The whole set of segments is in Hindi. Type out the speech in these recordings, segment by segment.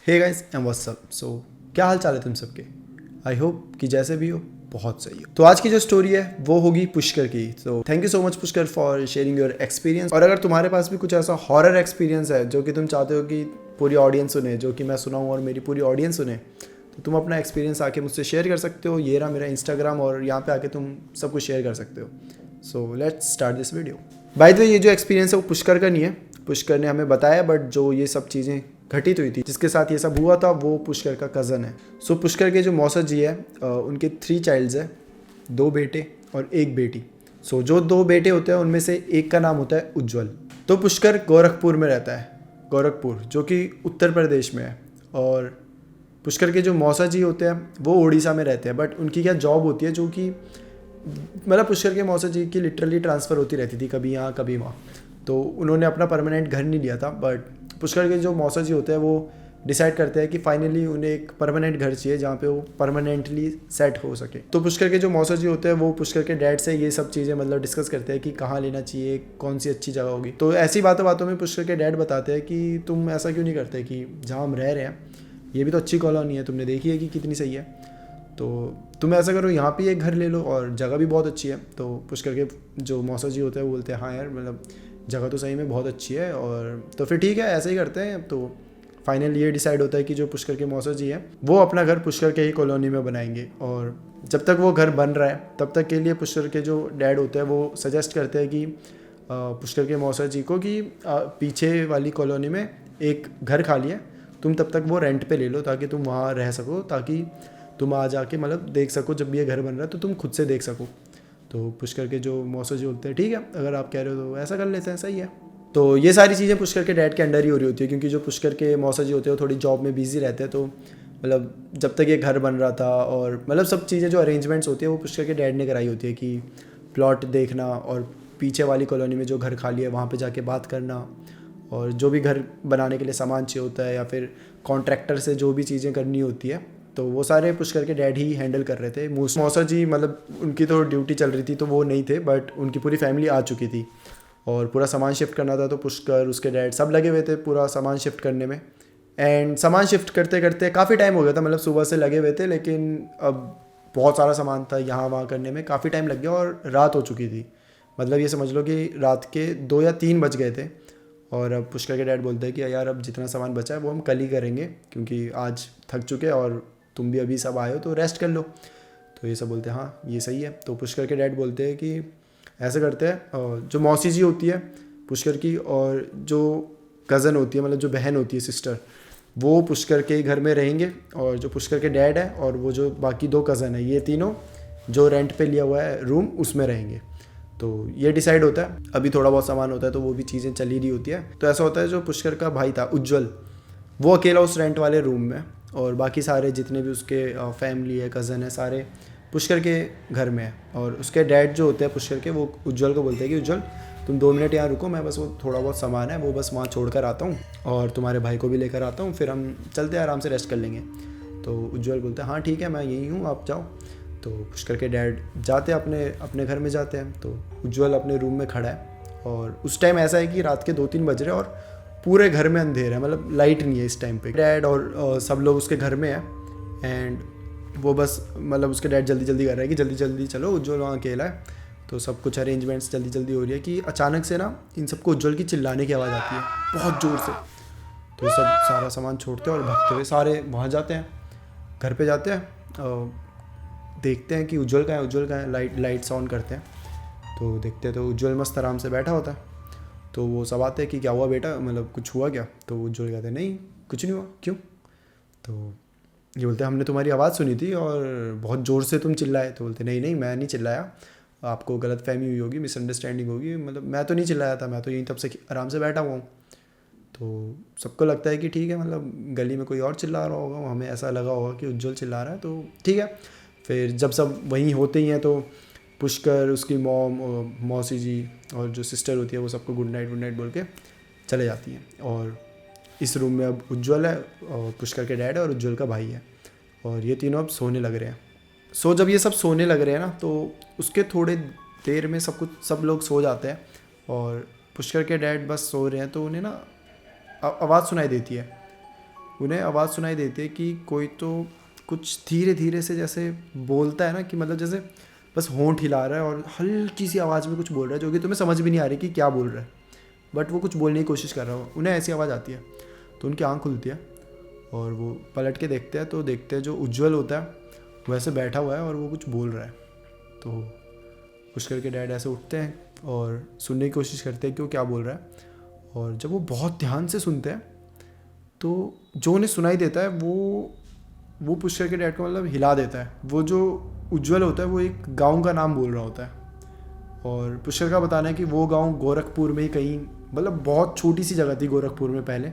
Hey guys and what's up. So क्या हाल चाल है तुम सबके। आई होप कि जैसे भी हो बहुत सही हो। तो आज की जो स्टोरी है वो होगी पुष्कर की। तो thank you so much Pushkar for sharing your experience. और अगर तुम्हारे पास भी कुछ ऐसा हॉरर एक्सपीरियंस है जो कि तुम चाहते हो कि पूरी ऑडियंस सुने, जो कि मैं सुनाऊँ और मेरी पूरी ऑडियंस सुने, तो तुम अपना एक्सपीरियंस आके मुझसे शेयर कर सकते हो। ये रहा मेरा इंस्टाग्राम और यहाँ पे आके तुम सब कुछ शेयर कर सकते हो। So let's start this video. Bye the वे, ये जो एक्सपीरियंस है वो पुष्कर का नहीं है, पुष्कर ने हमें बताया, बट जो ये सब चीज़ें घटित हुई थी, जिसके साथ ये सब हुआ था, वो पुष्कर का कज़न है। सो पुष्कर के जो मौसा जी है, उनके 3 चाइल्ड्स है, 2 बेटे और 1 बेटी। सो जो 2 बेटे होते हैं उनमें से एक का नाम होता है उज्जवल। तो पुष्कर गोरखपुर में रहता है, गोरखपुर जो कि उत्तर प्रदेश में है। और पुष्कर के जो मौसा जी होते हैं वो उड़ीसा में रहते हैं, बट उनकी क्या जॉब होती है, जो कि मतलब पुष्कर के मौसा जी की लिटरली ट्रांसफ़र होती रहती थी, कभी यहाँ कभी वहाँ। तो उन्होंने अपना परमानेंट घर नहीं लिया था, बट पुष्कर के जो मौसा जी होते हैं वो डिसाइड करते हैं कि फाइनली उन्हें एक परमानेंट घर चाहिए जहाँ पे वो परमानेंटली सेट हो सके। तो पुष्कर के जो मौसा जी होते हैं वो पुष्कर के डैड से ये सब चीज़ें मतलब डिस्कस करते हैं कि कहाँ लेना चाहिए, कौन सी अच्छी जगह होगी। तो ऐसी बातों बातों में पुष्कर के डैड बताते हैं कि तुम ऐसा क्यों नहीं करते कि जहाँ हम रह रहे हैं ये भी तो अच्छी कॉलोनी है, तुमने देखी है कि कितनी सही है, तो तुम ऐसा करो यहाँ पे एक घर ले लो और जगह भी बहुत अच्छी है। तो पुष्कर के जो मौसा जी होते हैं वो बोलते हैं हाँ यार, मतलब जगह तो सही में बहुत अच्छी है, और तो फिर ठीक है ऐसे ही करते हैं। तो फाइनल ये डिसाइड होता है कि जो पुष्कर के मौसा जी हैं वो अपना घर पुष्कर के ही कॉलोनी में बनाएंगे। और जब तक वो घर बन रहा है तब तक के लिए पुष्कर के जो डैड होते हैं वो सजेस्ट करते हैं कि पुष्कर के मौसा जी को कि पीछे वाली कॉलोनी में एक घर खाली है, तुम तब तक वो रेंट पे ले लो ताकि तुम वहाँ रह सको, ताकि तुम आ जाके मतलब देख सको, जब भी ये घर बन रहा है तो तुम खुद से देख सको। तो पुष्कर के जो मौसा जी होते हैं ठीक है अगर आप कह रहे हो तो ऐसा कर लेते हैं, सही है। तो ये सारी चीज़ें पुष्कर के डैड के अंडर ही हो रही होती है, क्योंकि जो पुष्कर के मौसा जी होते हैं वो थोड़ी जॉब में बिजी रहते हैं। तो मतलब जब तक ये घर बन रहा था और मतलब सब चीज़ें जो अरेंजमेंट्स होती है वो पुष्कर के डैड ने कराई होती है, कि प्लॉट देखना और पीछे वाली कॉलोनी में जो घर खाली है वहाँ पे जाके बात करना, और जो भी घर बनाने के लिए सामान चाहिए होता है या फिर कॉन्ट्रैक्टर से जो भी चीज़ें करनी होती है तो वो सारे पुष्कर के डैड ही हैंडल कर रहे थे। मौसा जी मतलब उनकी तो ड्यूटी चल रही थी तो वो नहीं थे, बट उनकी पूरी फैमिली आ चुकी थी और पूरा सामान शिफ्ट करना था। तो पुष्कर, उसके डैड सब लगे हुए थे पूरा सामान शिफ्ट करने में। एंड सामान शिफ्ट करते करते काफ़ी टाइम हो गया था, मतलब सुबह से लगे हुए थे, लेकिन अब बहुत सारा सामान था यहाँ वहाँ करने में, काफ़ी टाइम लग गया और रात हो चुकी थी। मतलब ये समझ लो कि रात के 2 या 3 बज गए थे। और अब पुष्कर के डैड बोलते हैं कि यार अब जितना सामान बचा है वो हम कल ही करेंगे, क्योंकि आज थक चुके हैं और तुम भी अभी सब आए हो तो रेस्ट कर लो। तो ये सब बोलते हैं हाँ ये सही है। तो पुष्कर के डैड बोलते हैं कि ऐसा करते हैं, जो मौसी जी होती है पुष्कर की और जो कज़न होती है मतलब जो बहन होती है सिस्टर, वो पुष्कर के घर में रहेंगे, और जो पुष्कर के डैड है और वो जो बाकी 2 कज़न है ये तीनों जो रेंट पे लिया हुआ है रूम उसमें रहेंगे। तो ये डिसाइड होता है। अभी थोड़ा बहुत सामान होता है तो वो भी चीज़ें चली रही होती है। तो ऐसा होता है जो पुष्कर का भाई था उज्जवल, वो अकेला उस रेंट वाले रूम में, और बाकी सारे जितने भी उसके फैमिली है, कज़न है, सारे पुष्कर के घर में है। और उसके डैड जो होते हैं पुष्कर के, वो उज्जवल को बोलते हैं कि उज्जवल तुम 2 मिनट यहाँ रुको, मैं बस वो थोड़ा बहुत सामान है वो बस वहाँ छोड़ कर आता हूँ और तुम्हारे भाई को भी लेकर आता हूँ, फिर हम चलते हैं आराम से रेस्ट कर लेंगे। तो उज्जवल बोलते हैं हाँ ठीक है मैं यहीं हूँ आप जाओ। तो पुष्कर के डैड जाते हैं अपने अपने घर में जाते हैं। तो उज्जवल अपने रूम में खड़ा है और उस टाइम ऐसा है कि रात के 2-3 बज रहे हैं और पूरे घर में अंधेरा है, मतलब लाइट नहीं है इस टाइम पे। डैड और सब लोग उसके घर में हैं एंड वो बस मतलब उसके डैड जल्दी जल्दी कर रहे हैं कि जल्दी जल्दी चलो, उज्जवल वहाँ अकेला है। तो सब कुछ अरेंजमेंट्स जल्दी जल्दी हो रही है कि अचानक से ना इन सबको उज्जवल की चिल्लाने की आवाज़ आती है बहुत ज़ोर से। तो सब सारा सामान छोड़ते हैं और भागते हुए सारे वहाँ जाते हैं, घर पे जाते हैं, देखते हैं कि उज्जवल का है, उज्जवल का है, लाइट्स ऑन करते हैं। तो देखते हैं तो उज्जवल मस्त आराम से बैठा होता है। तो वो सब आते हैं कि क्या हुआ बेटा, मतलब कुछ हुआ क्या। तो उज्जवल कहते हैं नहीं कुछ नहीं हुआ, क्यों। तो ये बोलते हैं हमने तुम्हारी आवाज़ सुनी थी और बहुत ज़ोर से तुम चिल्लाए। तो बोलते नहीं नहीं मैं नहीं चिल्लाया, आपको गलत फहमी हुई होगी, मिसअंडरस्टैंडिंग होगी, मतलब मैं तो नहीं चिल्लाया था, मैं तो यहीं तब से आराम से बैठा हुआ हूँ। तो सबको लगता है कि ठीक है, मतलब गली में कोई और चिल्ला रहा होगा, हमें ऐसा लगा होगा कि उज्जवल चिल्ला रहा है, तो ठीक है। फिर जब सब वहीं होते ही हैं तो पुष्कर, उसकी मॉम, मौसी जी और जो सिस्टर होती है वो सबको गुड नाइट बोल के चले जाती हैं। और इस रूम में अब उज्जवल है और पुष्कर के डैड है और उज्जवल का भाई है, और ये तीनों अब सोने लग रहे हैं। सो जब ये सब सोने लग रहे हैं ना तो उसके थोड़े देर में सब लोग सो जाते हैं और पुष्कर के डैड बस सो रहे हैं। तो उन्हें ना आवाज़ सुनाई देती है, उन्हें आवाज़ सुनाई देती है कि कोई तो कुछ धीरे धीरे से जैसे बोलता है ना, कि मतलब जैसे बस होंठ हिला रहा है और हल्की सी आवाज़ में कुछ बोल रहा है जो कि तुम्हें समझ भी नहीं आ रही कि क्या बोल रहा है, बट वो कुछ बोलने की कोशिश कर रहा हो। उन्हें ऐसी आवाज़ आती है तो उनकी आँख खुलती है और वो पलट के देखते हैं, तो देखते हैं जो उज्जवल होता है वैसे बैठा हुआ है और वो कुछ बोल रहा है। तो पुष्कर के डैड ऐसे उठते हैं और सुनने की कोशिश करते हैं कि वो क्या बोल रहा है। और जब वो बहुत ध्यान से सुनते हैं तो जो उन्हें सुनाई देता है वो पुष्कर के डैड को मतलब हिला देता है। वो जो उज्जवल होता है वो एक गांव का नाम बोल रहा होता है और पुष्कर का बताना है कि वो गांव गोरखपुर में ही कहीं, मतलब बहुत छोटी सी जगह थी गोरखपुर में पहले,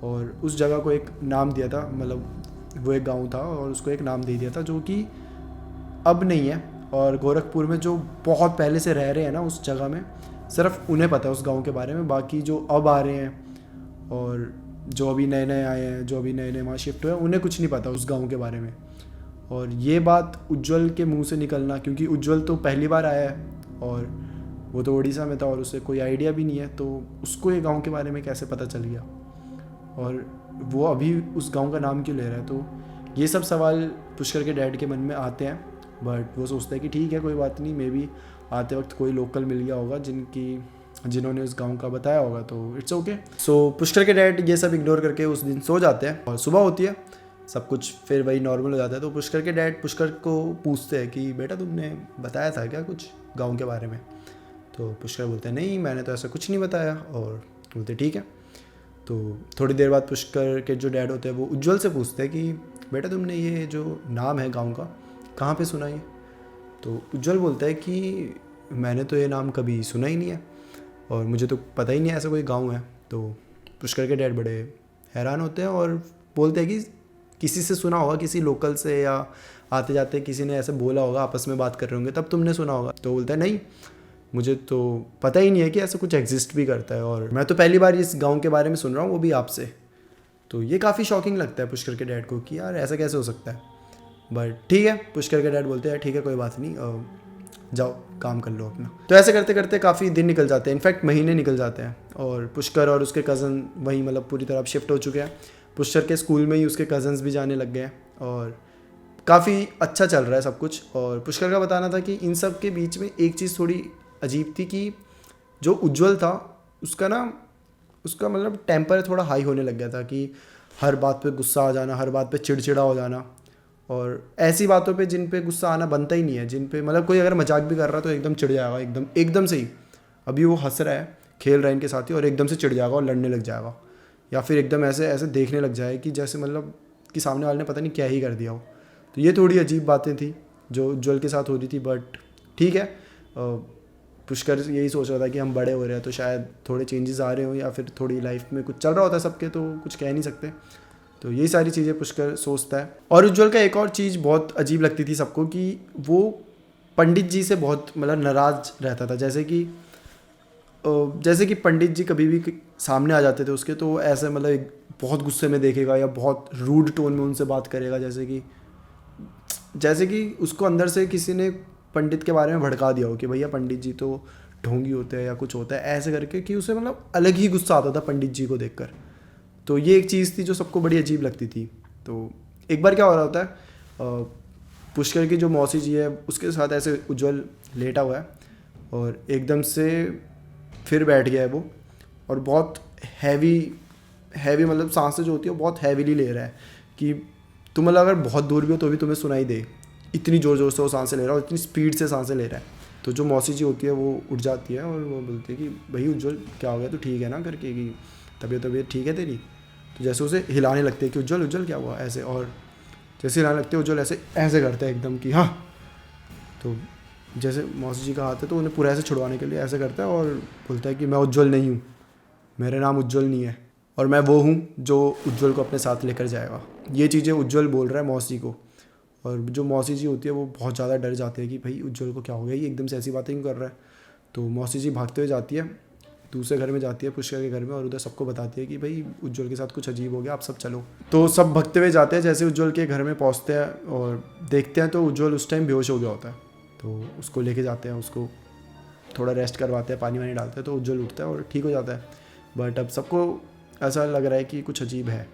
और उस जगह को एक नाम दिया था, मतलब वो एक गांव था और उसको एक नाम दे दिया था जो कि अब नहीं है। और गोरखपुर में जो बहुत पहले से रह रहे हैं ना उस जगह में, सिर्फ उन्हें पता है उस गांव के बारे में। बाकी जो अब आ रहे हैं और जो अभी नए नए आए हैं, जो अभी नए नए वहाँ शिफ्ट हुए हैं, उन्हें कुछ नहीं पता उस गांव के बारे में। और ये बात उज्जवल के मुंह से निकलना, क्योंकि उज्जवल तो पहली बार आया है और वो तो उड़ीसा में था और उसे कोई आइडिया भी नहीं है, तो उसको ये गांव के बारे में कैसे पता चल गया और वो अभी उस गांव का नाम क्यों ले रहा है। तो ये सब सवाल पुष्कर के डैड के मन में आते हैं, बट वो सोचता है कि ठीक है कोई बात नहीं, मे बी आते वक्त कोई लोकल मिल गया होगा जिन्होंने उस गांव का बताया होगा, तो इट्स ओके। सो पुष्कर के डैड ये सब इग्नोर करके उस दिन सो जाते हैं और सुबह होती है, सब कुछ फिर वही नॉर्मल हो जाता है। तो पुष्कर के डैड पुष्कर को पूछते हैं कि बेटा तुमने बताया था क्या कुछ गांव के बारे में। तो पुष्कर बोलते हैं नहीं, मैंने तो ऐसा कुछ नहीं बताया। और बोलते ठीक है। तो थोड़ी देर बाद पुष्कर के जो डैड होते हैं वो उज्जवल से पूछते हैं कि बेटा तुमने ये जो नाम है गांव का कहाँ पे सुना है। तो उज्जवल बोलता है कि मैंने तो ये नाम कभी सुना ही नहीं है और मुझे तो पता ही नहीं ऐसा कोई गांव है। तो पुष्कर के डैड बड़े हैरान होते हैं और बोलते हैं कि किसी से सुना होगा, किसी लोकल से, या आते जाते किसी ने ऐसे बोला होगा, आपस में बात कर रहे होंगे तब तुमने सुना होगा। तो बोलता है नहीं, मुझे तो पता ही नहीं है कि ऐसा कुछ एग्जिस्ट भी करता है और मैं तो पहली बार इस गांव के बारे में सुन रहा हूँ, वो भी आपसे। तो ये काफ़ी शॉकिंग लगता है पुष्कर के डैड को कि यार ऐसा कैसे हो सकता है। बट ठीक है, पुष्कर के डैड बोलते हैं ठीक है कोई बात नहीं, जाओ काम कर लो अपना। तो ऐसे करते करते काफ़ी दिन निकल जाते हैं, इनफैक्ट महीने निकल जाते हैं और पुष्कर और उसके कज़न वहीं मतलब पूरी तरह शिफ्ट हो चुके हैं। पुष्कर के स्कूल में ही उसके कज़न्स भी जाने लग गए हैं और काफ़ी अच्छा चल रहा है सब कुछ। और पुष्कर का बताना था कि इन सब के बीच में एक चीज़ थोड़ी अजीब थी कि जो उज्जवल था उसका मतलब टेम्पर थोड़ा हाई होने लग गया था, कि हर बात पे गुस्सा आ जाना, हर बात पे चिड़चिड़ा हो जाना, और ऐसी बातों पे जिन पे गुस्सा आना बनता ही नहीं है, जिन पे मतलब कोई अगर मजाक भी कर रहा है तो एकदम चिढ़ जाएगा, एकदम से ही। अभी वो हंस रहा है, खेल रहा है इनके साथ ही, और एकदम से चिढ़ जाएगा और लड़ने लग जाएगा, या फिर एकदम ऐसे ऐसे देखने लग जाए कि जैसे मतलब कि सामने वाले ने पता नहीं क्या ही कर दिया हो। तो ये थोड़ी अजीब बातें थी जो उज्जवल के साथ हो रही थी। बट ठीक है, पुष्कर यही सोच रहा था कि हम बड़े हो रहे हैं तो शायद थोड़े चेंजेस आ रहे हो, या फिर थोड़ी लाइफ में कुछ चल रहा होता है सबके, तो कुछ कह नहीं सकते। तो यही सारी चीज़ें पुष्कर सोचता है। और उज्जवल का एक और चीज़ बहुत अजीब लगती थी सबको कि वो पंडित जी से बहुत मतलब नाराज़ रहता था। जैसे कि पंडित जी कभी भी सामने आ जाते थे उसके, तो ऐसे मतलब बहुत गुस्से में देखेगा या बहुत रूड टोन में उनसे बात करेगा, जैसे कि उसको अंदर से किसी ने पंडित के बारे में भड़का दिया हो कि भैया पंडित जी तो ढोंगी होते हैं या कुछ होता है, ऐसे करके कि उसे मतलब अलग ही गुस्सा आता था पंडित जी को देखकर। तो ये एक चीज़ थी जो सबको बड़ी अजीब लगती थी। तो एक बार क्या हो रहा होता है, पुष्कर की जो मौसी जी है उसके साथ ऐसे उज्जवल लेटा हुआ है और एकदम से फिर बैठ गया है वो, और बहुत हैवी मतलब सांसें जो होती है बहुत हैवीली ले रहा है कि तुम मतलब अगर बहुत दूर भी हो तो भी तुम्हें सुनाई दे, इतनी ज़ोर ज़ोर से वो सांसें ले रहा है और इतनी स्पीड से सांसें ले रहा है। तो जो मौसी जी होती है वो उठ जाती है और वो बोलती है कि भाई उज्जवल क्या हो गया, तो ठीक है ना, करके कि तबीयत ठीक है तेरी। तो जैसे उसे हिलाने लगते हैं कि उज्जवल क्या हुआ ऐसे, और जैसे हिलाने लगते हैं उज्जवल ऐसे करते हैं एकदम कि हाँ। तो जैसे मौसी जी का हाथ है तो उन्हें पूरा ऐसे छुड़वाने के लिए ऐसे करता है और बोलता है कि मैं उज्जवल नहीं हूँ, मेरा नाम उज्जवल नहीं है, और मैं वो हूँ जो उज्जवल को अपने साथ लेकर जाएगा। ये चीज़ें उज्जवल बोल रहा है मौसी को, और जो मौसी जी होती है वो बहुत ज़्यादा डर जाते हैं कि भाई उज्जवल को क्या हो गया, ये एकदम से ऐसी बातें क्यों कर रहा है। तो मौसी जी भागते हुए जाती है, दूसरे घर में जाती है पुष्कर के घर में, और उधर सबको बताती है कि भाई उज्जवल के साथ कुछ अजीब हो गया, आप सब चलो। तो सब भगते हुए जाते हैं। जैसे उज्जवल के घर में पहुंचते हैं और देखते हैं तो उज्जवल उस टाइम बेहोश हो गया होता है। तो उसको लेके जाते हैं, उसको थोड़ा रेस्ट करवाते हैं, पानी वानी डालते हैं, तो उज्जवल उठता है और ठीक हो जाता है। बट अब सबको ऐसा लग रहा है कि कुछ अजीब है,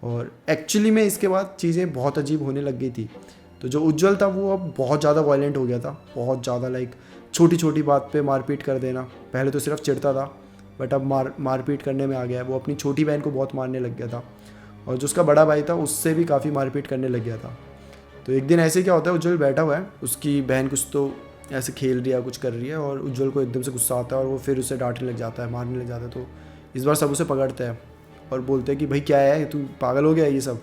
और एक्चुअली में इसके बाद चीज़ें बहुत अजीब होने लग गई थी। तो जो उज्जवल था वो अब बहुत ज़्यादा वायलेंट हो गया था, बहुत ज़्यादा, लाइक छोटी छोटी बात पे मारपीट कर देना। पहले तो सिर्फ चिढ़ता था, बट अब मारपीट करने में आ गया है। वो अपनी छोटी बहन को बहुत मारने लग गया था, और जो उसका बड़ा भाई था उससे भी काफ़ी मारपीट करने लग गया था। तो एक दिन ऐसे क्या होता है, उज्जवल बैठा हुआ है, उसकी बहन कुछ तो ऐसे खेल रही है, कुछ कर रही है, और उज्जवल को एकदम से गुस्सा आता है और वो फिर उसे डांटने लग जाता है, मारने लग जाता है। तो इस बार सब उसे पकड़ते हैं और बोलते हैं कि भाई क्या है, तू पागल हो गया है ये सब।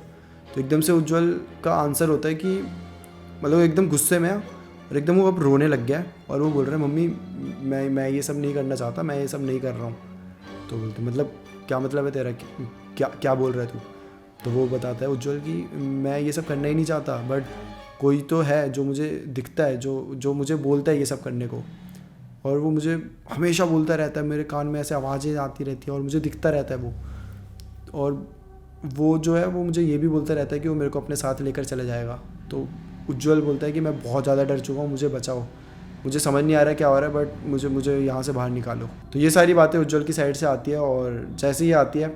तो एकदम से उज्जवल का आंसर होता है कि मतलब एकदम गुस्से में है, और एकदम वो अब रोने लग गया है, और वो बोल रहा है मम्मी मैं ये सब नहीं करना चाहता, मैं ये सब नहीं कर रहा हूँ। तो बोलते मतलब क्या मतलब है तेरा, क्या क्या बोल रहा है तू। तो वो बताता है उज्जवल कि मैं ये सब करना ही नहीं चाहता, बट कोई तो है जो मुझे दिखता है, जो मुझे बोलता है ये सब करने को, और वो मुझे हमेशा बोलता रहता है, मेरे कान में ऐसे आवाज़ें आती रहती हैं और मुझे दिखता रहता है वो। और वो जो है वो मुझे ये भी बोलता रहता है कि वो मेरे को अपने साथ लेकर चले जाएगा। तो उज्जवल बोलता है कि मैं बहुत ज़्यादा डर चुका हूँ, मुझे बचाओ, मुझे समझ नहीं आ रहा क्या हो रहा है, बट मुझे यहाँ से बाहर निकालो। तो ये सारी बातें उज्जवल की साइड से आती है, और जैसे ही आती है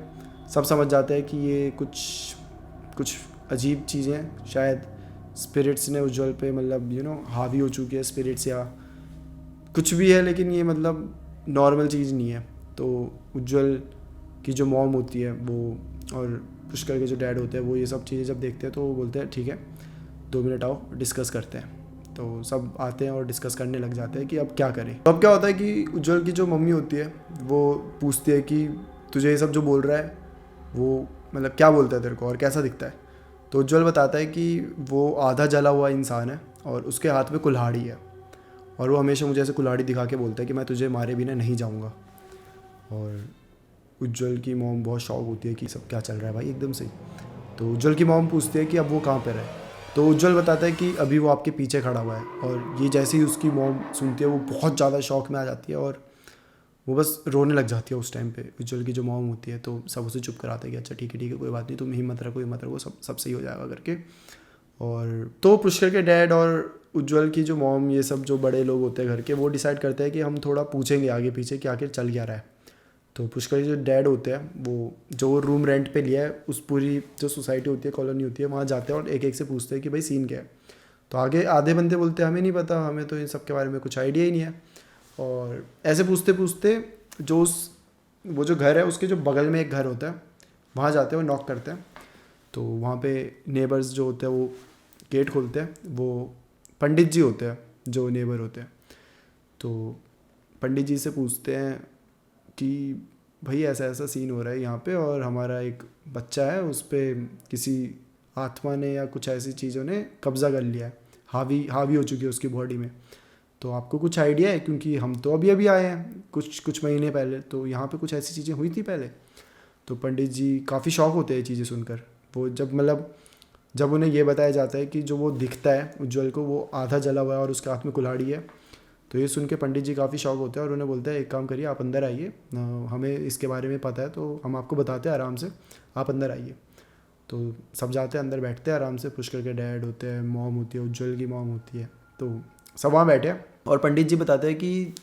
सब समझ जाते हैं कि ये कुछ अजीब चीज़ें शायद स्पिरिट्स ने उज्जवल पे मतलब हावी हो चुकी है, स्पिरिट्स या कुछ भी है, लेकिन ये मतलब नॉर्मल चीज़ नहीं है। तो उज्जवल की जो मॉम होती है वो और पुष्कर के जो डैड होते हैं वो ये सब चीज़ें जब देखते हैं तो वो बोलते हैं ठीक है 2 मिनट आओ डिस्कस करते हैं। तो सब आते हैं और डिस्कस करने लग जाते हैं कि अब क्या करें। तो अब क्या होता है कि उज्जवल की जो मम्मी होती है वो पूछती है कि तुझे ये सब जो बोल रहा है वो मतलब क्या बोलता है तेरे को और कैसा दिखता है। तो उज्जवल बताता है कि वो आधा जला हुआ इंसान है और उसके हाथ में कुल्हाड़ी है, और वो हमेशा मुझे ऐसे कुल्हाड़ी दिखा के बोलता है कि मैं तुझे मारे बिना नहीं जाऊँगा। और उज्जवल की मॉम बहुत शॉक होती है कि सब क्या चल रहा है भाई एकदम से। तो उज्जवल की मॉम पूछती है कि अब वो कहाँ पर है। तो उज्जवल बताता है कि अभी वो आपके पीछे खड़ा हुआ है। और ये जैसे ही उसकी मॉम सुनती है वो बहुत ज़्यादा शॉक में आ जाती है और वो बस रोने लग जाती है उस टाइम पे। उज्जवल की जो मॉम होती है तो सब उसे चुप कराते हैं कि अच्छा ठीक है कोई बात नहीं, तुम हिम्मत रखो सब सही हो जाएगा करके। और तो पुष्कर के डैड और उज्जवल की जो मॉम ये सब जो बड़े लोग होते हैं घर के वो डिसाइड करते हैं कि हम थोड़ा पूछेंगे आगे पीछे कि आखिर चल क्या रहा है। तो पुष्कर के जो डैड होते हैं वो जो रूम रेंट पे लिया है उस पूरी जो सोसाइटी होती है कॉलोनी होती है वहाँ जाते हैं और एक एक से पूछते हैं कि भाई सीन क्या है। तो आगे आधे बंदे बोलते हैं हमें नहीं पता, हमें तो इन सब के बारे में कुछ आइडिया ही नहीं है। और ऐसे पूछते पूछते वो जो घर है उसके जो बगल में एक घर होता है वहाँ जाते हैं और नॉक करते हैं। तो वहाँ पे नेबर्स जो होते हैं वो गेट खोलते हैं, वो पंडित जी होते हैं जो नेबर होते हैं। तो पंडित जी से पूछते हैं कि भाई ऐसा ऐसा सीन हो रहा है यहाँ पे और हमारा एक बच्चा है उस पर किसी आत्मा ने या कुछ ऐसी चीज़ों ने कब्ज़ा कर लिया है, हावी हो चुकी है उसकी बॉडी में। तो आपको कुछ आइडिया है, क्योंकि हम तो अभी अभी आए हैं कुछ महीने पहले, तो यहाँ पे कुछ ऐसी चीज़ें हुई थी पहले। तो पंडित जी काफ़ी शॉक होते हैं चीज़ें सुनकर। वो जब उन्हें ये बताया जाता है कि जो वो दिखता है उज्जवल को वो आधा जला हुआ है और उसके हाथ में कुल्हाड़ी है, तो ये सुन के पंडित जी काफ़ी शॉक होते हैं और उन्हें बोलते हैं एक काम करिए आप अंदर आइए, हमें इसके बारे में पता है तो हम आपको बताते हैं आराम से, आप अंदर आइए। तो सब जाते हैं अंदर, बैठते हैं आराम से। पुष्कर के डैड होते हैं, मॉम होती है, उज्जवल की मॉम होती है, तो सब वहाँ बैठे हैं। और पंडित जी बताते हैं कि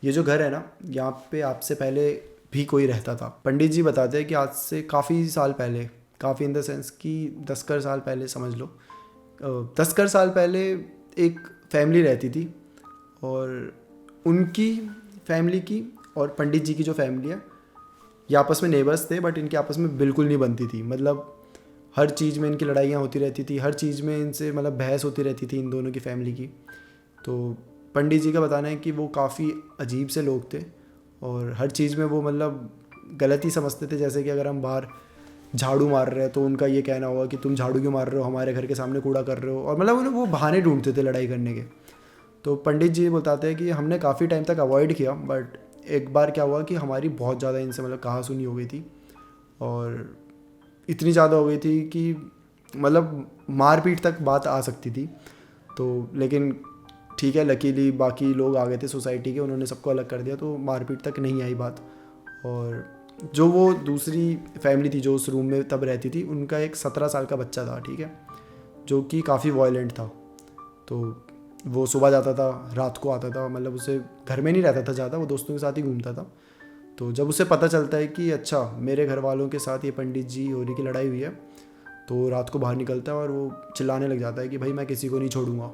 ये जो घर है ना यहाँ पे आपसे पहले भी कोई रहता था। पंडित जी बताते हैं कि आज से काफ़ी साल पहले, काफ़ी इन द सेंस कि 10 साल पहले समझ लो, 10 साल पहले एक फैमिली रहती थी और उनकी फैमिली की और पंडित जी की जो फैमिली है ये आपस में नेबर्स थे, बट इनकी आपस में बिल्कुल नहीं बनती थी। मतलब हर चीज़ में इनकी लड़ाइयाँ होती रहती थी, हर चीज़ में इनसे मतलब बहस होती रहती थी इन दोनों की फैमिली की। तो पंडित जी का बताना है कि वो काफ़ी अजीब से लोग थे और हर चीज़ में वो मतलब गलत ही समझते थे। जैसे कि अगर हम बाहर झाड़ू मार रहे हैं तो उनका ये कहना होगा कि तुम झाड़ू क्यों मार रहे हो, हमारे घर के सामने कूड़ा कर रहे हो, और मतलब उन्हें वो बहाने ढूंढते थे लड़ाई करने के। तो पंडित जी बताते हैं कि हमने काफ़ी टाइम तक अवॉइड किया, बट एक बार क्या हुआ कि हमारी बहुत ज़्यादा इनसे मतलब कहा सुनी हो गई थी, और इतनी ज़्यादा हो गई थी कि मतलब मारपीट तक बात आ सकती थी। तो लेकिन ठीक है, लकीली बाकी लोग आ गए थे सोसाइटी के, उन्होंने सबको अलग कर दिया तो मारपीट तक नहीं आई बात। और जो वो दूसरी फैमिली थी जो उस रूम में तब रहती थी उनका एक 17 साल का बच्चा था, ठीक है, जो कि काफ़ी वायलेंट था। तो वो सुबह जाता था, रात को आता था, मतलब उसे घर में नहीं रहता था ज़्यादा, वो दोस्तों के साथ ही घूमता था। तो जब उसे पता चलता है कि अच्छा मेरे घर वालों के साथ ये पंडित जी होरी की लड़ाई हुई है, तो रात को बाहर निकलता है और वो चिल्लाने लग जाता है कि भाई मैं किसी को नहीं छोड़ूंगा,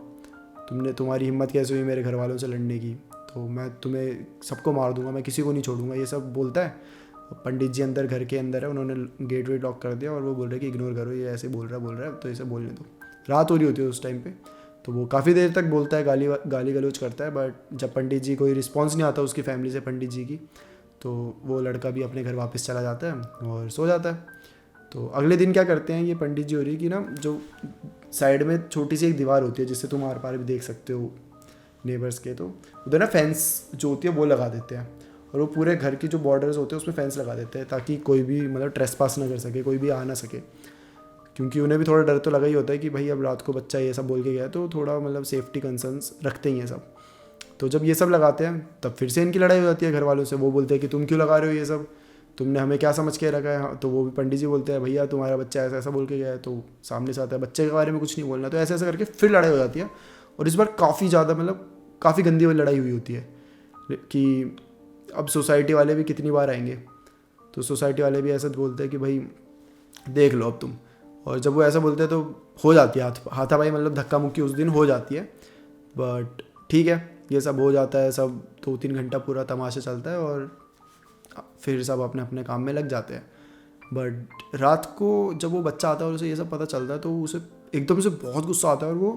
तुम्हारी हिम्मत कैसे हुई मेरे घर वालों से लड़ने की, तो मैं तुम्हें सबको मार दूंगा, मैं किसी को नहीं छोड़ूंगा, ये सब बोलता है। पंडित जी अंदर घर के अंदर है, उन्होंने गेट वेट लॉक कर दिया और वो बोल रहे कि इग्नोर करो, ये ऐसे बोल रहा है तो इसे बोलने दो। रात हो रही होती है उस टाइम पे, तो वो काफ़ी देर तक बोलता है, गाली गलौज करता है, बट जब पंडित जी कोई रिस्पॉन्स नहीं आता उसकी फैमिली से पंडित जी की, तो वो लड़का भी अपने घर वापस चला जाता है और सो जाता है। तो अगले दिन क्या करते हैं ये पंडित जी हो रही कि ना, जो साइड में छोटी सी एक दीवार होती है जिससे तुम आर पार भी देख सकते हो नेबर्स के, तो उधर ना फेंस जो होती है वो लगा देते हैं, और वो पूरे घर की जो बॉर्डर्स होते हैं उसमें फेंस लगा देते हैं ताकि कोई भी मतलब ट्रेसपास ना कर सके, कोई भी आ ना सके, क्योंकि उन्हें भी थोड़ा डर तो लगा ही होता है कि भाई अब रात को बच्चा ये सब बोल के गया, तो थोड़ा मतलब सेफ्टी कंसर्न्स रखते ही हैं सब। तो जब ये सब लगाते हैं तब फिर से इनकी लड़ाई हो जाती है घर वालों से। वो बोलते हैं कि तुम क्यों लगा रहे हो ये सब, तुमने हमें क्या समझ के रखा है। तो वो भी पंडित जी बोलते हैं भैया तुम्हारा बच्चा ऐसा ऐसा बोल के गया है, तो सामने से आता है बच्चे के बारे में कुछ नहीं बोलना, तो ऐसे ऐसे करके फिर लड़ाई हो जाती है। और इस बार काफ़ी ज़्यादा मतलब काफ़ी गंदी वाली लड़ाई हुई होती है कि अब सोसाइटी वाले भी कितनी बार आएंगे, तो सोसाइटी वाले भी ऐसा बोलते हैं कि भाई देख लो अब तुम। और जब वो ऐसा बोलते हैं तो हो जाती है हाथापाई, मतलब धक्का मुक्की उस दिन हो जाती है। बट ठीक है, ये सब हो जाता है, सब 2-3 घंटा पूरा तमाशा चलता है और फिर सब अपने अपने काम में लग जाते हैं। बट रात को जब वो बच्चा आता है और उसे ये सब पता चलता है तो उसे एकदम से बहुत गुस्सा आता है और वो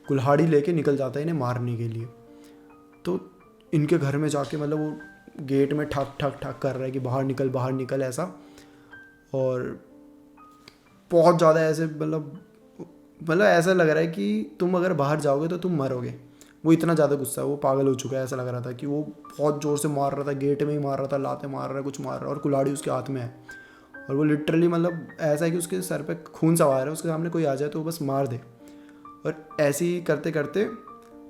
कुल्हाड़ी लेके निकल जाता है इन्हें मारने के लिए। तो इनके घर में जाके मतलब वो गेट में ठक ठक ठक कर रहा है कि बाहर निकल ऐसा, और बहुत ज़्यादा ऐसे मतलब ऐसा लग रहा है कि तुम अगर बाहर जाओगे तो तुम मरोगे। वो इतना ज़्यादा गुस्सा है, वो पागल हो चुका है। ऐसा लग रहा था कि वो बहुत ज़ोर से मार रहा था, गेट में ही मार रहा था, लाते मार रहा है, कुछ मार रहा है, और कुल्हाड़ी उसके हाथ में है। और वो लिटरली मतलब ऐसा है कि उसके सर पे खून सवार है, उसके सामने कोई आ जाए तो वो बस मार दे। और ऐसे ही करते करते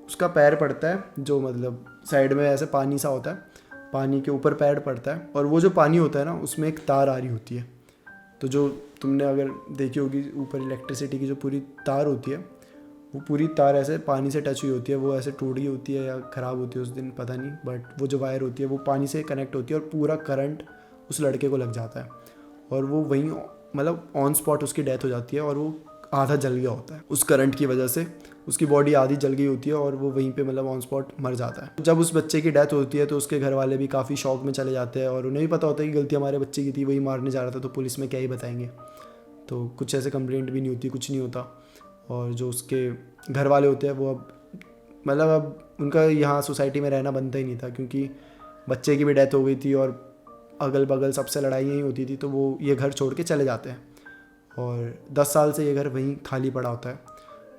उसका पैर पड़ता है, जो मतलब साइड में ऐसे पानी सा होता है, पानी के ऊपर पैर पड़ता है, और वो जो पानी होता है ना उसमें एक तार आ रही होती है। तो जो तुमने अगर देखी होगी ऊपर इलेक्ट्रिसिटी की जो पूरी तार होती है, वो पूरी तार ऐसे पानी से टच हुई होती है, वो ऐसे टूट गई होती है या ख़राब होती है उस दिन पता नहीं, बट वो जो वायर होती है वो पानी से कनेक्ट होती है और पूरा करंट उस लड़के को लग जाता है और वो वहीं मतलब ऑन स्पॉट उसकी डेथ हो जाती है। और वो आधा जल गया होता है उस करंट की वजह से, उसकी बॉडी आधी जल गई होती है और वो वहीं पे मतलब ऑन स्पॉट मर जाता है। जब उस बच्चे की डेथ होती है तो उसके घर वाले भी काफ़ी शौक में चले जाते हैं और उन्हें भी पता होता है कि गलती हमारे बच्चे की थी, वही मारने जा रहा था, तो पुलिस में क्या ही बताएंगे। तो कुछ ऐसे कंप्लेंट भी नहीं होती, कुछ नहीं होता। और जो उसके घर वाले होते हैं वो अब उनका यहाँ सोसाइटी में रहना बनता ही नहीं था, क्योंकि बच्चे की भी डेथ हो गई थी और अगल बगल सबसे लड़ाइयाँ ही होती थी, तो वो ये घर छोड़ के चले जाते हैं। और 10 साल से ये घर वहीं खाली पड़ा होता है।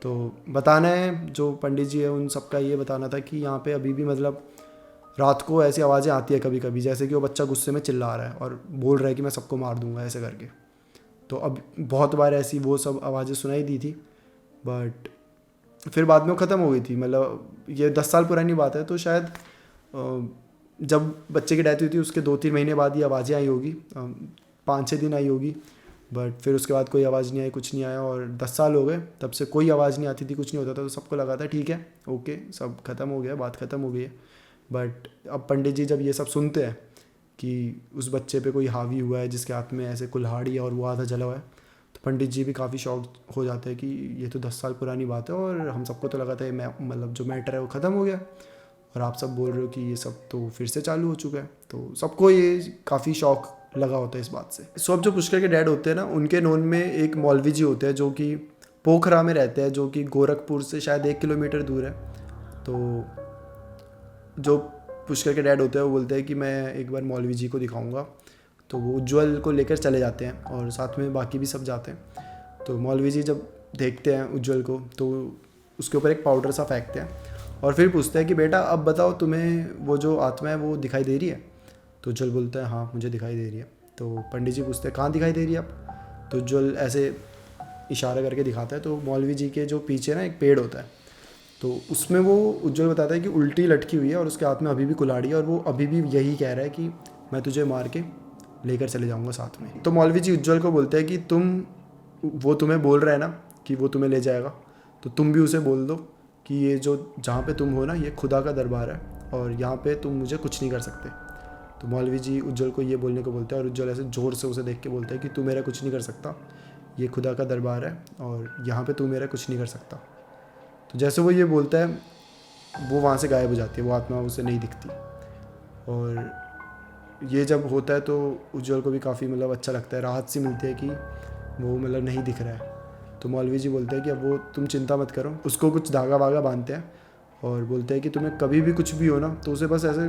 तो बताना है जो पंडित जी है उन सबका ये बताना था कि यहाँ पे अभी भी मतलब रात को ऐसी आवाज़ें आती है कभी कभी, जैसे कि वो बच्चा गुस्से में चिल्ला रहा है और बोल रहा है कि मैं सबको मार दूंगा ऐसे करके। तो अब बहुत बार ऐसी वो सब आवाज़ें सुनाई दी थी, बट फिर बाद में वो ख़त्म हो गई थी। मतलब ये 10 साल पुरानी बात है, तो शायद जब बच्चे की डेथ हुई थी उसके 2-3 महीने बाद ये आवाज़ें आई होगी, 5-6 दिन आई होगी, बट फिर उसके बाद कोई आवाज़ नहीं आई, कुछ नहीं आया। और 10 साल हो गए तब से कोई आवाज़ नहीं आती थी, कुछ नहीं होता था, तो सबको लगा था ठीक है ओके सब ख़त्म हो गया, बात ख़त्म हो गई है। बट अब पंडित जी जब ये सब सुनते हैं कि उस बच्चे पे कोई हावी हुआ है जिसके हाथ में ऐसे कुल्हाड़ी है और वो आधा जला हुआ है, तो पंडित जी भी काफ़ी शौक हो जाते हैं कि ये तो 10 साल पुरानी बात है और हम सबको तो लगा था मतलब जो मैटर है वो ख़त्म हो गया, और आप सब बोल रहे हो कि ये सब तो फिर से चालू हो चुका है। तो सबको ये काफ़ी शौक लगा होता है इस बात से। सो अब जो पुष्कर के डैड होते हैं ना, उनके नोन में एक मौलवी जी होते हैं जो कि पोखरा में रहते हैं, जो कि गोरखपुर से शायद 1 किलोमीटर दूर है। तो जो पुष्कर के डैड होते हैं वो बोलते हैं कि मैं एक बार मौलवी जी को दिखाऊंगा, तो वो उज्जवल को लेकर चले जाते हैं और साथ में बाकी भी सब जाते हैं। तो मौलवी जी जब देखते हैं उज्जवल को तो उसके ऊपर एक पाउडर सा फेंकते हैं और फिर पूछते हैं कि बेटा अब बताओ तुम्हें वो जो आत्मा है वो दिखाई दे रही है। तो उज्जवल बोलता है हाँ मुझे दिखाई दे रही है। तो पंडित जी पूछते हैं कहाँ दिखाई दे रही है आप। तो उज्जवल ऐसे इशारा करके दिखाता है, तो मौलवी जी के जो पीछे ना एक पेड़ होता है, तो उसमें वो उज्जवल बताता है कि उल्टी लटकी हुई है और उसके हाथ में अभी भी कुल्हाड़ी है और वो अभी भी यही कह रहा है कि मैं तुझे मार के लेकर चले जाऊँगा साथ में। तो मौलवी जी उज्जवल को बोलते हैं कि वो तुम्हें बोल रहा है ना कि वो तुम्हें ले जाएगा, तो तुम भी उसे बोल दो कि ये जो जहाँ पे तुम हो ना ये खुदा का दरबार है और यहाँ पे तुम मुझे कुछ नहीं कर सकते। तो मौलवी जी उज्जवल को ये बोलने को बोलते हैं और उज्जवल ऐसे ज़ोर से उसे देख के बोलते हैं कि तू मेरा कुछ नहीं कर सकता, ये खुदा का दरबार है और यहाँ पे तू मेरा कुछ नहीं कर सकता। तो जैसे वो ये बोलता है वो वहाँ से गायब हो जाती है, वो आत्मा उसे नहीं दिखती। और ये जब होता है तो उज्जवल को भी काफ़ी मतलब अच्छा लगता है, राहत सी मिलती है कि वो मतलब नहीं दिख रहा है। तो मौलवी जी बोलते हैं कि अब वो तुम चिंता मत करो, उसको कुछ धागा वागा बांधते हैं और बोलते हैं कि तुम्हें कभी भी कुछ भी हो ना तो उसे बस ऐसे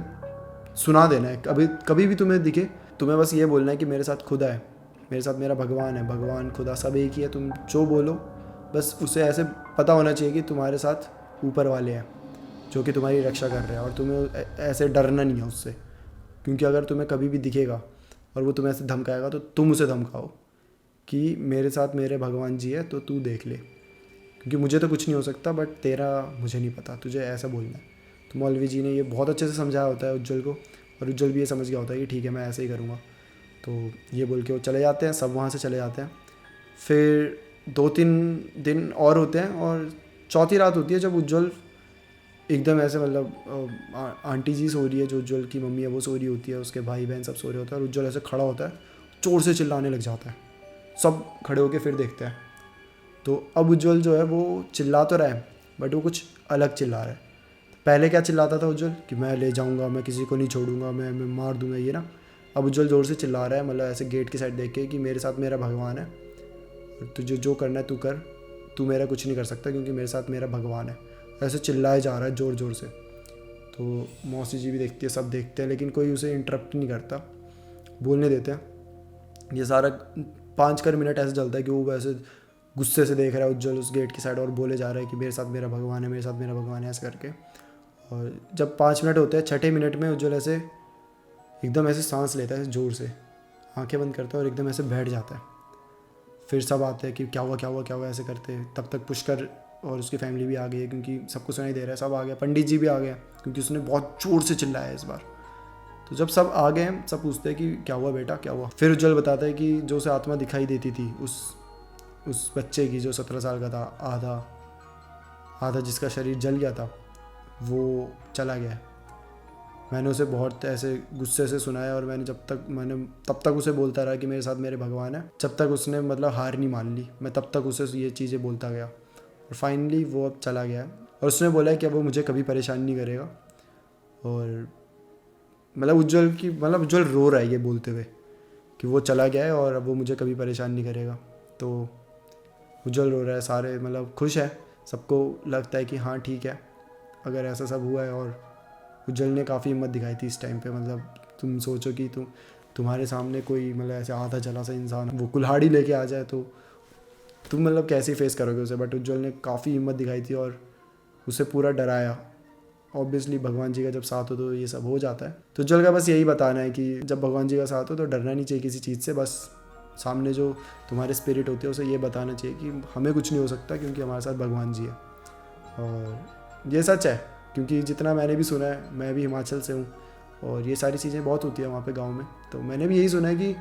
सुना देना है, कभी भी तुम्हें दिखे तुम्हें बस ये बोलना है कि मेरे साथ खुदा है, मेरे साथ मेरा भगवान है, भगवान खुदा सब एक ही है। तुम जो बोलो बस उसे ऐसे पता होना चाहिए कि तुम्हारे साथ ऊपर वाले हैं जो कि तुम्हारी रक्षा कर रहे हैं और तुम्हें ऐसे डरना नहीं है उससे। क्योंकि अगर तुम्हें कभी भी दिखेगा और वो तुम्हें ऐसे धमकाएगा तो तुम उसे धमकाओ कि मेरे साथ मेरे भगवान जी है तो तू देख ले, क्योंकि मुझे तो कुछ नहीं हो सकता बट तेरा मुझे नहीं पता, तुझे ऐसा बोलना है। तो मौलवी जी ने ये बहुत अच्छे से समझाया होता है उज्जवल को और उज्जवल भी ये समझ गया होता है कि ठीक है मैं ऐसे ही करूँगा। तो ये बोल के वो चले जाते हैं, सब वहाँ से चले जाते हैं। फिर 2-3 दिन और होते हैं और चौथी रात होती है जब उज्जवल एकदम ऐसे मतलब आंटी जी सो रही है, जो उज्जवल की मम्मी है वो सो रही होती है, उसके भाई बहन सब सो रहे होते हैं और उज्जवल ऐसे खड़ा होता है, जोर से चिल्लाने लग जाता है। सब खड़े होके फिर देखते हैं तो अब उज्जवल जो है वो चिल्ला तो रहा है बट वो कुछ अलग चिल्ला रहा है। पहले क्या चिल्लाता था उज्जवल कि मैं ले जाऊंगा, मैं किसी को नहीं छोड़ूंगा, मैं मार दूंगा ये ना। अब उज्जवल ज़ोर से चिल्ला रहा है, मतलब ऐसे गेट की साइड देख के कि मेरे साथ मेरा भगवान है और तुझे जो करना है तू कर, तू मेरा कुछ नहीं कर सकता क्योंकि मेरे साथ मेरा भगवान है। ऐसे चिल्लाया जा रहा है ज़ोर ज़ोर से। तो मौसी जी भी देखती है, सब देखते हैं लेकिन कोई उसे इंटरप्ट नहीं करता, बोलने देते हैं। ये सारा 5 मिनट ऐसे चलता है कि वो ऐसे गुस्से से देख रहा है उज्जवल उस गेट की साइड और बोले जा रहा है कि मेरे साथ मेरा भगवान है, मेरे साथ मेरा भगवान है, ऐसे करके। और जब 5 मिनट होते हैं, 6ठे मिनट में उज्जवल ऐसे एकदम ऐसे सांस लेता है ज़ोर से, आंखें बंद करता है और एकदम ऐसे बैठ जाता है। फिर सब आते हैं कि क्या हुआ क्या हुआ क्या हुआ ऐसे करते। तब तक पुष्कर और उसकी फैमिली भी आ गई है क्योंकि सबको सुनाई दे रहा है, सब आ गया। पंडित जी भी आ गया क्योंकि उसने बहुत ज़ोर से चिल्लाया इस बार। तो जब सब आ गए हैं, सब पूछते हैं कि क्या हुआ बेटा क्या हुआ। फिर उज्जवल बताता है कि जो उसे आत्मा दिखाई देती थी उस बच्चे की जो 17 साल का था, आधा जिसका शरीर जल गया था, वो चला गया। मैंने उसे बहुत ऐसे गुस्से से सुनाया और मैंने तब तक उसे बोलता रहा कि मेरे साथ मेरे भगवान है, जब तक उसने मतलब हार नहीं मान ली। मैं तब तक उसे ये चीज़ें बोलता गया और फाइनली वो अब चला गया और उसने बोला है कि अब वो मुझे कभी परेशान नहीं करेगा। और मतलब उज्जवल रो रहा है ये बोलते हुए कि वो चला गया है और अब वो मुझे कभी परेशान नहीं करेगा। तो उज्जवल रो रहा है, सारे मतलब खुश है, सबको लगता है कि हाँ ठीक है अगर ऐसा सब हुआ है। और उज्जवल ने काफ़ी हिम्मत दिखाई थी इस टाइम पे। मतलब तुम सोचो कि तुम्हारे सामने कोई मतलब ऐसे आधा जला सा इंसान वो कुल्हाड़ी लेके आ जाए तो तुम मतलब कैसे फेस करोगे उसे। बट उज्जवल ने काफ़ी हिम्मत दिखाई थी और उसे पूरा डराया। ऑब्वियसली भगवान जी का जब साथ हो तो ये सब हो जाता है। तो उज्जवल का बस यही बताना है कि जब भगवान जी का साथ हो तो डरना नहीं चाहिए किसी चीज़ से। बस सामने जो तुम्हारे स्पिरिट होते हैं उसे ये बताना चाहिए कि हमें कुछ नहीं हो सकता क्योंकि हमारे साथ भगवान जी है। और ये सच है क्योंकि जितना मैंने भी सुना है, मैं भी हिमाचल से हूँ और ये सारी चीज़ें बहुत होती है वहाँ पे गांव में। तो मैंने भी यही सुना है कि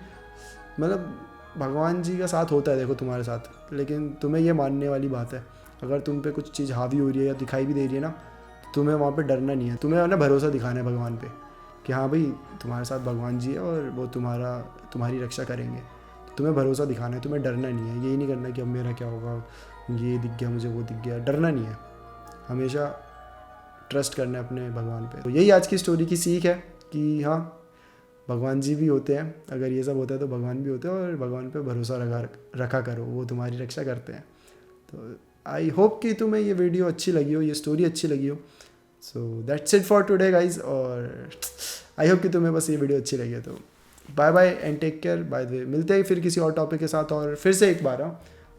मतलब भगवान जी का साथ होता है देखो तुम्हारे साथ, लेकिन तुम्हें ये मानने वाली बात है अगर तुम पे कुछ चीज़ हावी हो रही है या दिखाई भी दे रही है ना, तो तुम्हें वहाँ पे डरना नहीं है। तुम्हें ना भरोसा दिखाना है भगवान पे कि हाँ भाई तुम्हारे साथ भगवान जी है और वो तुम्हारी रक्षा करेंगे। तो तुम्हें भरोसा दिखाना है, तुम्हें डरना नहीं है। यही नहीं करना कि अब मेरा क्या होगा, ये दिख गया मुझे, वो दिख गया, डरना नहीं है। हमेशा ट्रस्ट करना है अपने भगवान पे। तो यही आज की स्टोरी की सीख है कि हाँ भगवान जी भी होते हैं, अगर ये सब होता है तो भगवान भी होते हैं और भगवान पे भरोसा रखा करो, वो तुम्हारी रक्षा करते हैं। तो आई होप कि तुम्हें ये वीडियो अच्छी लगी हो, ये स्टोरी अच्छी लगी हो। So that's it for today guys. और आई होप कि तुम्हें बस ये वीडियो अच्छी लगी है। तो bye bye and take care. By the way मिलते हैं फिर किसी और टॉपिक के साथ। और फिर से एक बार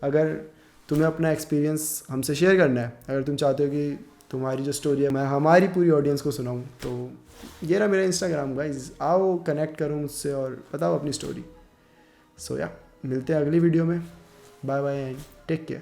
अगर तुम्हें अपना एक्सपीरियंस हमसे शेयर करना है, अगर तुम चाहते हो कि तुम्हारी जो स्टोरी है मैं हमारी पूरी ऑडियंस को सुनाऊँ, तो ये रहा मेरा इंस्टाग्राम गाइज, आओ कनेक्ट करो मुझसे और बताओ अपनी स्टोरी। सो या मिलते हैं अगली वीडियो में। Bye bye and take care.